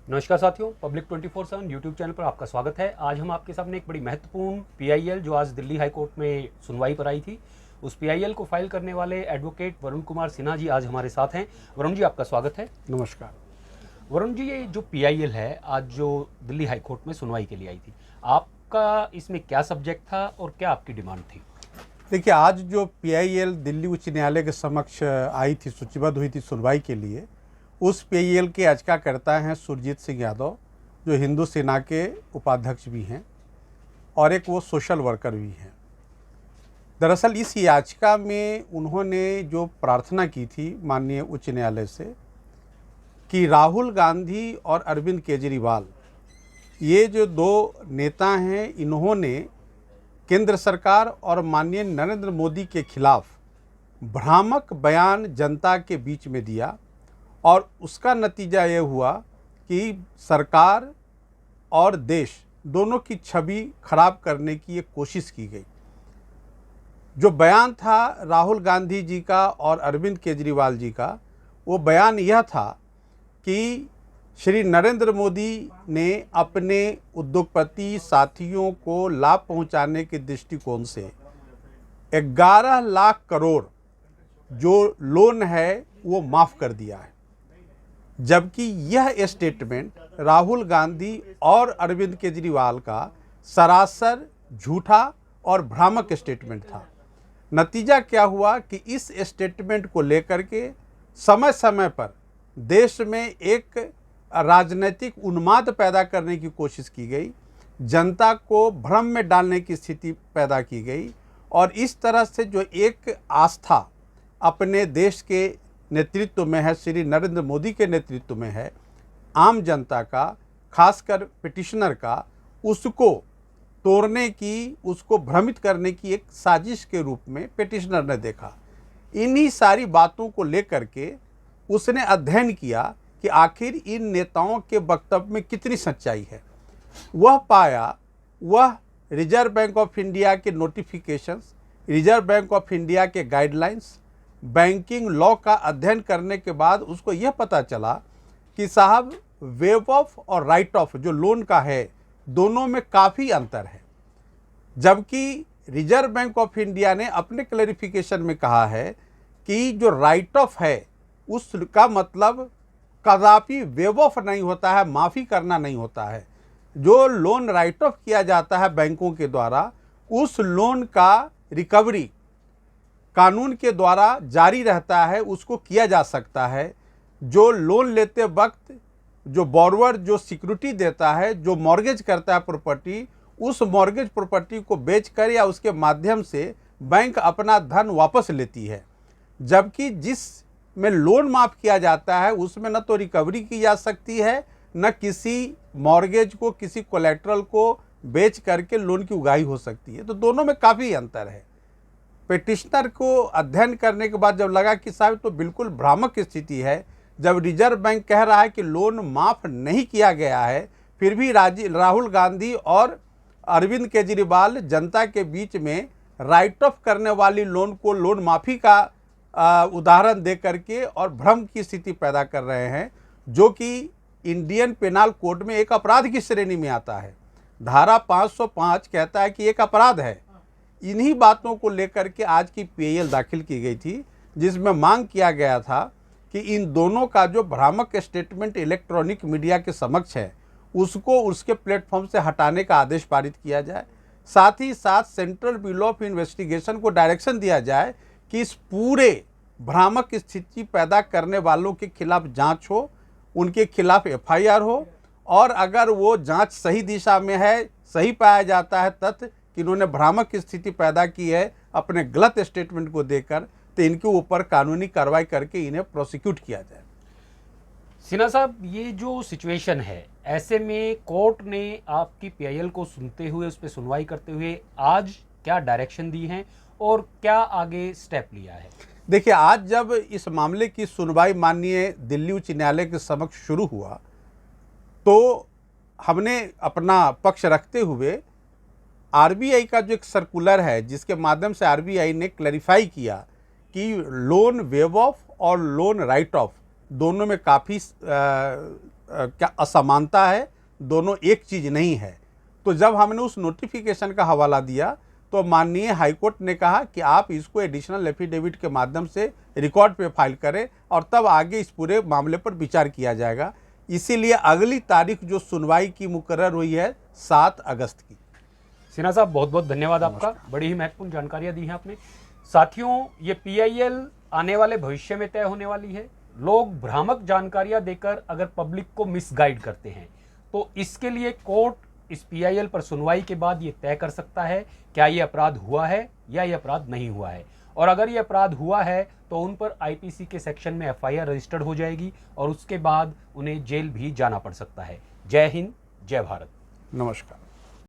नमस्कार साथियों, public 24/7 YouTube channel पर आपका स्वागत है। आज हम आपके सामने एक बड़ी महत्वपूर्ण पीआईएल जो आज दिल्ली हाई कोर्ट में सुनवाई पर आई थी, उस पीआईएल को फाइल करने वाले एडवोकेट वरुण कुमार सिन्हा जी आज हमारे साथ हैं। वरुण जी, आपका स्वागत है। नमस्कार। वरुण जी, ये जो पीआईएल है आज जो दिल्ली हाई कोर्ट में सुनवाई के लिए आई थी, आपका इसमें क्या सब्जेक्ट था और क्या आपकी डिमांड थी? देखिए, आज जो पीआईएल दिल्ली उच्च न्यायालय के समक्ष आई थी, सूचीबद्ध हुई थी सुनवाई के लिए, उस पीआईएल के याचिकाकर्ता हैं सुरजीत सिंह यादव, जो हिंदू सेना के उपाध्यक्ष भी हैं और एक वो सोशल वर्कर भी हैं। दरअसल इस याचिका में उन्होंने जो प्रार्थना की थी माननीय उच्च न्यायालय से कि राहुल गांधी और अरविंद केजरीवाल, ये जो दो नेता हैं, इन्होंने केंद्र सरकार और माननीय नरेंद्र मोदी के खिलाफ भ्रामक बयान जनता के बीच में दिया और उसका नतीजा ये हुआ कि सरकार और देश दोनों की छवि खराब करने की एक कोशिश की गई। जो बयान था राहुल गांधी जी का और अरविंद केजरीवाल जी का, वो बयान यह था कि श्री नरेंद्र मोदी ने अपने उद्योगपति साथियों को लाभ पहुंचाने के दृष्टिकोण से 11 लाख करोड़ जो लोन है वो माफ़ कर दिया है, जबकि यह स्टेटमेंट राहुल गांधी और अरविंद केजरीवाल का सरासर झूठा और भ्रामक स्टेटमेंट था। नतीजा क्या हुआ कि इस स्टेटमेंट को लेकर के समय समय पर देश में एक राजनीतिक उन्माद पैदा करने की कोशिश की गई, जनता को भ्रम में डालने की स्थिति पैदा की गई और इस तरह से जो एक आस्था अपने देश के नेतृत्व में है, श्री नरेंद्र मोदी के नेतृत्व में है, आम जनता का, खासकर पिटिशनर का, उसको तोड़ने की, उसको भ्रमित करने की एक साजिश के रूप में पिटिशनर ने देखा। इन्हीं सारी बातों को लेकर के उसने अध्ययन किया कि आखिर इन नेताओं के वक्तव्य में कितनी सच्चाई है। वह पाया, वह रिजर्व बैंक ऑफ इंडिया के notifications, reserve bank of India के गाइडलाइंस, बैंकिंग लॉ का अध्ययन करने के बाद उसको यह पता चला कि साहब, वेव ऑफ और राइट ऑफ जो लोन का है, दोनों में काफ़ी अंतर है। जबकि रिजर्व बैंक ऑफ इंडिया ने अपने क्लैरिफिकेशन में कहा है कि जो राइट ऑफ है उसका मतलब कदापि वेव ऑफ नहीं होता है, माफ़ी करना नहीं होता है। जो लोन राइट ऑफ किया जाता है बैंकों के द्वारा, उस लोन का रिकवरी कानून के द्वारा जारी रहता है, उसको किया जा सकता है। जो लोन लेते वक्त जो बोरोवर जो सिक्योरिटी देता है, जो मॉर्गेज करता है प्रॉपर्टी, उस मॉर्गेज प्रॉपर्टी को बेचकर या उसके माध्यम से बैंक अपना धन वापस लेती है। जबकि जिस में लोन माफ़ किया जाता है उसमें न तो रिकवरी की जा सकती है, न किसी मॉर्गेज को, किसी कोलेट्रल को बेच करके लोन की उगाही हो सकती है। तो दोनों में काफ़ी अंतर है। पिटिशनर को अध्ययन करने के बाद जब लगा कि साहब तो बिल्कुल भ्रामक स्थिति है, जब रिजर्व बैंक कह रहा है कि लोन माफ़ नहीं किया गया है, फिर भी राहुल गांधी और अरविंद केजरीवाल जनता के बीच में राइट ऑफ करने वाली लोन को लोन माफ़ी का उदाहरण दे करके और भ्रम की स्थिति पैदा कर रहे हैं, जो कि इंडियन पेनल कोड में एक अपराध की श्रेणी में आता है। धारा 505 कहता है कि एक अपराध है। इन्हीं बातों को लेकर के आज की पीआईएल दाखिल की गई थी, जिसमें मांग किया गया था कि इन दोनों का जो भ्रामक स्टेटमेंट इलेक्ट्रॉनिक मीडिया के समक्ष है, उसको उसके प्लेटफॉर्म से हटाने का आदेश पारित किया जाए। साथ ही साथ सेंट्रल ब्यूरो ऑफ इन्वेस्टिगेशन को डायरेक्शन दिया जाए कि इस पूरे भ्रामक स्थिति पैदा करने वालों के खिलाफ जांच हो, उनके खिलाफ एफआईआर हो, और अगर वो जांच सही दिशा में है, सही पाया जाता है तथ्य कि इन्होंने भ्रामक स्थिति पैदा की है अपने गलत स्टेटमेंट को देकर, तो इनके ऊपर कानूनी कार्रवाई करके इन्हें प्रोसिक्यूट किया जाए। सिन्हा साहब, ये जो सिचुएशन है, ऐसे में कोर्ट ने आपकी पीआईएल को सुनते हुए, उस पर सुनवाई करते हुए आज क्या डायरेक्शन दी हैं और क्या आगे स्टेप लिया है? देखिए, आज जब इस मामले की सुनवाई माननीय दिल्ली उच्च न्यायालय के समक्ष शुरू हुआ, तो हमने अपना पक्ष रखते हुए आरबीआई का जो एक सर्कुलर है, जिसके माध्यम से आरबीआई ने क्लैरिफाई किया कि लोन वेव ऑफ और लोन राइट ऑफ दोनों में काफ़ी क्या असमानता है, दोनों एक चीज़ नहीं है। तो जब हमने उस नोटिफिकेशन का हवाला दिया तो माननीय हाईकोर्ट ने कहा कि आप इसको एडिशनल एफिडेविट के माध्यम से रिकॉर्ड पे फाइल करें और तब आगे इस पूरे मामले पर विचार किया जाएगा। इसीलिए अगली तारीख जो सुनवाई की मुकर्रर हुई है 7 अगस्त की। सिन्हा साहब बहुत बहुत धन्यवाद आपका, बड़ी ही महत्वपूर्ण जानकारियां दी हैं आपने। साथियों, ये पीआईएल आने वाले भविष्य में तय होने वाली है। लोग भ्रामक जानकारियां देकर अगर पब्लिक को मिसगाइड करते हैं तो इसके लिए कोर्ट इस पीआईएल पर सुनवाई के बाद ये तय कर सकता है क्या ये अपराध हुआ है या ये अपराध नहीं हुआ है। और अगर ये अपराध हुआ है तो उन पर आईपीसी के सेक्शन में एफआईआर रजिस्टर्ड हो जाएगी और उसके बाद उन्हें जेल भी जाना पड़ सकता है। जय हिंद, जय भारत। नमस्कार।